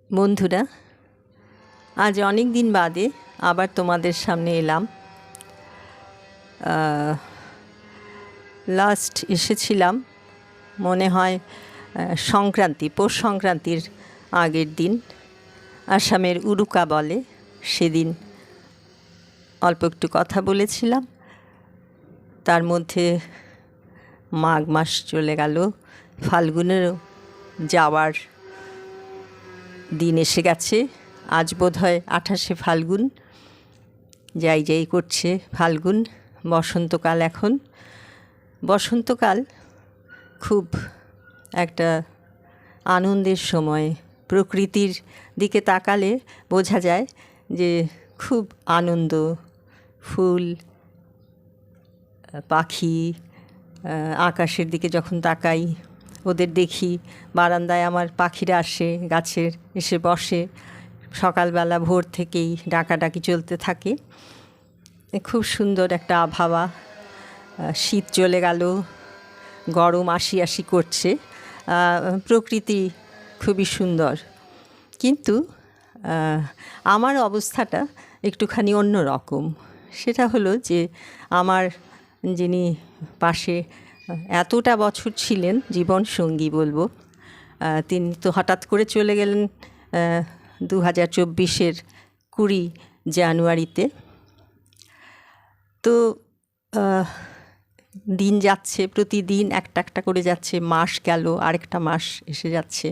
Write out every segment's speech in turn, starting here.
বন্ধুরা, আজ অনেক দিন বাদে আবার তোমাদের সামনে এলাম। লাস্ট এসেছিলাম মনে হয় পৌষ সংক্রান্তির আগের দিন। আসামের উরুকা বলে, সেদিন অল্প একটু কথা বলেছিলাম। তার মধ্যে মাঘ মাস চলে গেল, ফাল্গুনেরও যাওয়ার দিন এসে গেছে। আজ বোধহয় 28শে ফাল্গুন। যাই যাই করছে ফাল্গুন, বসন্তকাল। এখন বসন্তকাল খুব একটা আনন্দের সময়। প্রকৃতির দিকে তাকালে বোঝা যায় যে খুব আনন্দ। ফুল, পাখি, আকাশের দিকে যখন তাকাই, ওদের দেখি। বারান্দায় আমার পাখিরা আসে, গাছের এসে বসে। সকালবেলা ভোর থেকেই ডাকাডাকি চলতে থাকে। খুব সুন্দর একটা আবহাওয়া। শীত চলে গেল, গরম আসি আসি করছে। প্রকৃতি খুবই সুন্দর, কিন্তু আমার অবস্থাটা একটুখানি অন্য রকম। সেটা হলো যে আমার যিনি পাশে এতটা বছর ছিলেন, জীবন সঙ্গী বলবো, তিনি তো হঠাৎ করে চলে গেলেন 2024-এর 20 জানুয়ারিতে। তো দিন যাচ্ছে, প্রতিদিন একটা একটা করে যাচ্ছে। মাস গেল, আরেকটা মাস এসে যাচ্ছে।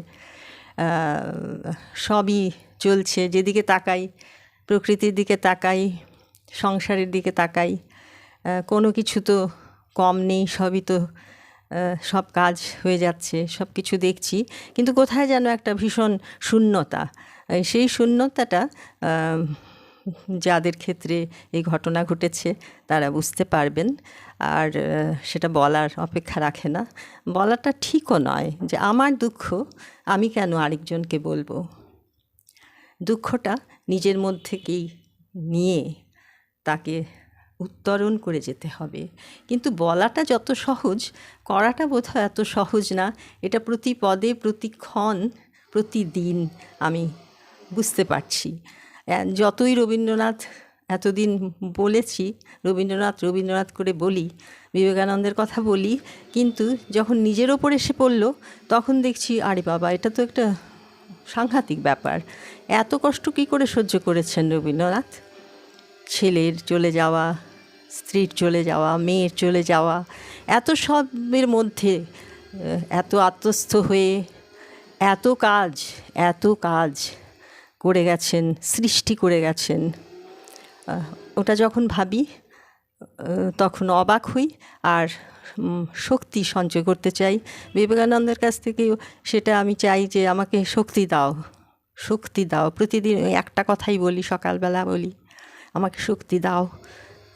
সবই চলছে। যেদিকে তাকাই, প্রকৃতির দিকে তাকাই, সংসারের দিকে তাকাই, কোনো কিছু তো কম নেই। সবই তো, সব কাজ হয়ে যাচ্ছে, সব কিছু দেখছি, কিন্তু কোথায় যেন একটা ভীষণ শূন্যতা। সেই শূন্যতাটা যাদের ক্ষেত্রে এই ঘটনা ঘটেছে তারা বুঝতে পারবেন। আর সেটা বলার অপেক্ষা রাখে না। বলাটা ঠিকও নয় যে আমার দুঃখ আমি কেন আরেকজনকে বলবো। দুঃখটা নিজের মধ্যেকেই নিয়ে তাকে উত্তরণ করে যেতে হবে। কিন্তু বলাটা যত সহজ, করাটা বোধহয় এত সহজ না। এটা প্রতি পদে, প্রতিক্ষণ, প্রতিদিন আমি বুঝতে পারছি। যতই রবীন্দ্রনাথ এতদিন বলেছি, রবীন্দ্রনাথ করে বলি, বিবেকানন্দের কথা বলি, কিন্তু যখন নিজের ওপর এসে পড়লো তখন দেখছি আরে বাবা, এটা তো একটা সাংঘাতিক ব্যাপার। এত কষ্ট কী করে সহ্য করেছেন রবীন্দ্রনাথ? ছেলের চলে যাওয়া, স্ত্রীর চলে যাওয়া, মেয়ের চলে যাওয়া, এত সবের মধ্যে এত আত্মস্থ হয়ে এত কাজ করে গেছেন, সৃষ্টি করে গেছেন। ওটা যখন ভাবি তখন অবাক হই আর শক্তি সঞ্চয় করতে চাই। বিবেকানন্দের কাছ থেকেও সেটা আমি চাই যে আমাকে শক্তি দাও। প্রতিদিন একটা কথাই বলি, সকালবেলা বলি, আমাকে শক্তি দাও।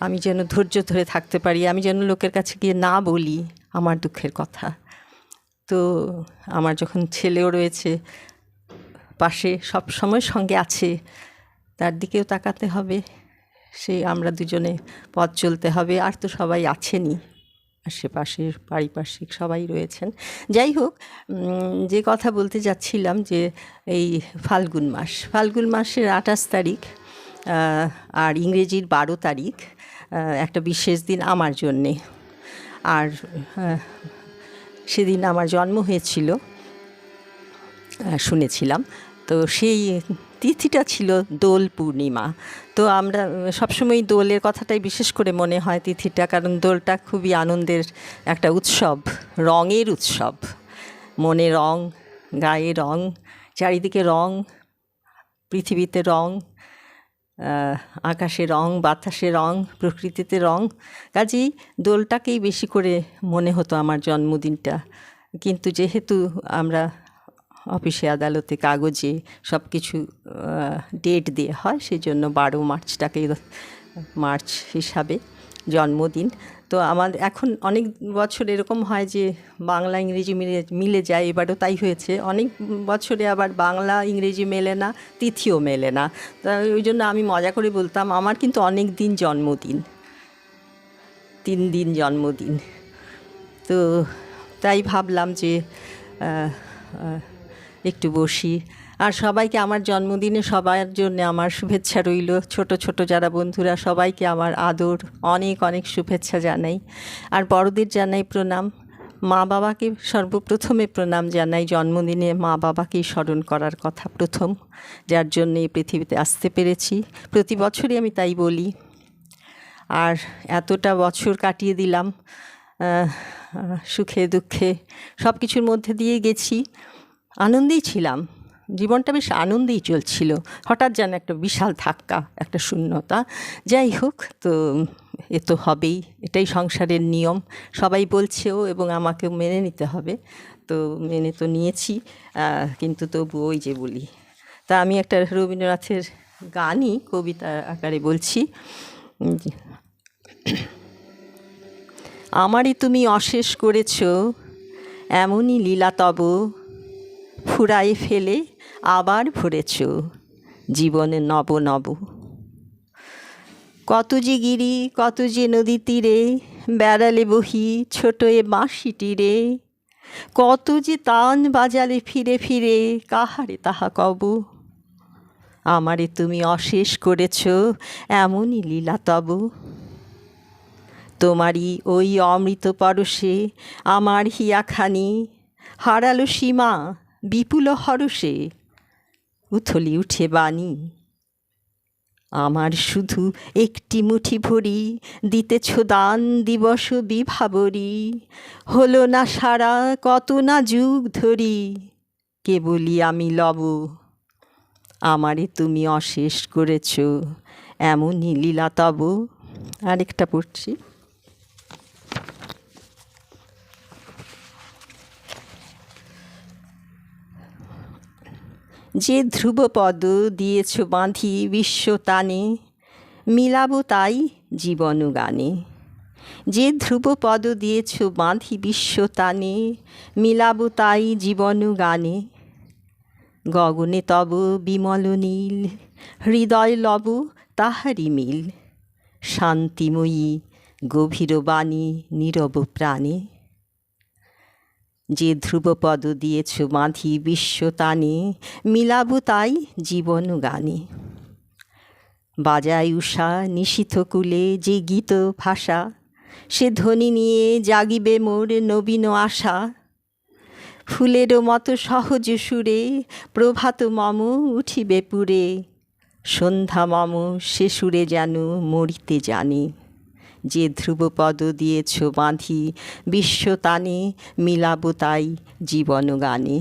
আমি যেন ধৈর্য ধরে থাকতে পারি, আমি যেন লোকের কাছে গিয়ে না বলি আমার দুঃখের কথা। তো আমার যখন ছেলেও রয়েছে পাশে, সব সময় সঙ্গে আছে, তার দিকেও তাকাতে হবে। আমরা দুজনে পথ চলতে হবে। আর তো সবাই আছেনই, আশেপাশের পারিপার্শ্বিক সবাই রয়েছেন। যাই হোক, যে কথা বলতে যাচ্ছিলাম যে এই ফাল্গুন মাসের 28 তারিখ আর ইংরেজির 12 তারিখ একটা বিশেষ দিন আমার জন্যে। আর সেদিন আমার জন্ম হয়েছিল শুনেছিলাম। তো সেই তিথিটা ছিল দোল পূর্ণিমা। তো আমরা সবসময় দোলের কথাটাই বিশেষ করে মনে হয় তিথিটা, কারণ দোলটা খুবই আনন্দের একটা উৎসব, রঙের উৎসব। মনে রং, গায়ে রং, চারিদিকে রং, পৃথিবীতে রং, আকাশে রং, বাতাসে রং, প্রকৃতিতে রং। কাজেই দোলটাকেই বেশি করে মনে হতো আমার জন্মদিনটা। কিন্তু যেহেতু আমরা অফিসে আদালতে কাগজে সব কিছু ডেট দিয়ে হয়, সেই জন্য 12 মার্চটাকেই মার্চ হিসাবে জন্মদিন। তো আমার এখন অনেক বছর এরকম হয় যে বাংলা ইংরেজি মিলে যায়। এবারও তাই হয়েছে। অনেক বছরে আবার বাংলা ইংরেজি মেলে না, তিথিও মেলে না। তা ওই জন্য আমি মজা করে বলতাম আমার কিন্তু অনেক দিন জন্মদিন, 3 দিন জন্মদিন। তো তাই ভাবলাম যে একটু বসি। আর সবাইকে আমার জন্মদিনে সবার জন্য আমার শুভেচ্ছা রইল। ছোট ছোট যারা বন্ধুরা সবাইকে আমার আদর, অনেক অনেক শুভেচ্ছা জানাই। আর বড়দের জানাই প্রণাম। মা বাবাকে সর্বপ্রথমে প্রণাম জানাই। জন্মদিনে মা বাবাকেই স্মরণ করার কথা প্রথম, যার জন্য এই পৃথিবীতে আসতে পেরেছি। প্রতি বছরই আমি তাই বলি। আর এতটা বছর কাটিয়ে দিলাম, সুখে দুঃখে সব কিছুর মধ্যে দিয়ে গেছি, আনন্দেই ছিলাম। জীবনটা বেশ আনন্দেই চলছিল। হঠাৎ যেন একটা বিশাল ধাক্কা, একটা শূন্যতা। যাই হোক, তো এ তো হবেই, এটাই সংসারের নিয়ম। সবাই বলছেও এবং আমাকেও মেনে নিতে হবে, তো মেনে তো নিয়েছি। কিন্তু তবু ওই যে বলি, তা আমি একটা রবীন্দ্রনাথের গানই কবিতা আকারে বলছি। আমারই তুমি অশেষ করেছ, এমনই লীলা তব, ফুরায়ে ফেলে আবার ভরেছ জীবনে নব নব। কত যে গিরি, কত যে নদী তীরে, বেড়ালে বহি ছোট এ বাঁশি তীরে, কত যে তান বাজালে ফিরে ফিরে, কাহারে তাহা কব। আমারে তুমি অশেষ করেছ, এমনই লীলা তব। তোমারই ওই অমৃত পরশে আমার হিয়াখানি হারালো সীমা বিপুল হরষে, উথলি উঠে বাণী। আমার শুধু একটি মুঠি ভরি, দিতেছ দান দিবস বিভাবরী, হলো না সারা কত না যুগ ধরি, কেবলই আমি লব। আমারে তুমি অশেষ করেছ, এমনই লীলা তব। আরেকটা পড়ছি। যে ধ্রুবপদ দিয়েছ বাঁধি বিশ্বতানে, মিলাবো তাই জীবন গানে। যে ধ্রুবপদ দিয়েছ বাঁধি বিশ্বতানে, মিলাবো তাই জীবন গানে। গগনে তব বিমল নীল, হৃদয় লব তাহারি মিল, শান্তিময়ী গভীর বাণী নীরব প্রাণে। যে ধ্রুবপদ দিয়েছ বাঁধি বিশ্বতানে, মিলাবো তাই জীবন গানে। বাজায় উষা নিশীথ কূলে যে গীত ভাষা, সে ধ্বনি নিয়ে জাগিবে মোর নবীন আশা। ফুলেরও মতো সহজ সুরে প্রভাত মম উঠিবে পুরে, সন্ধ্যা মম সে সুরে যেন মরিতে জানে। যে ধ্রুবপদ দিয়েছ বাঁধি বিশ্বতানে, মিলাবো তাই জীবন গানে।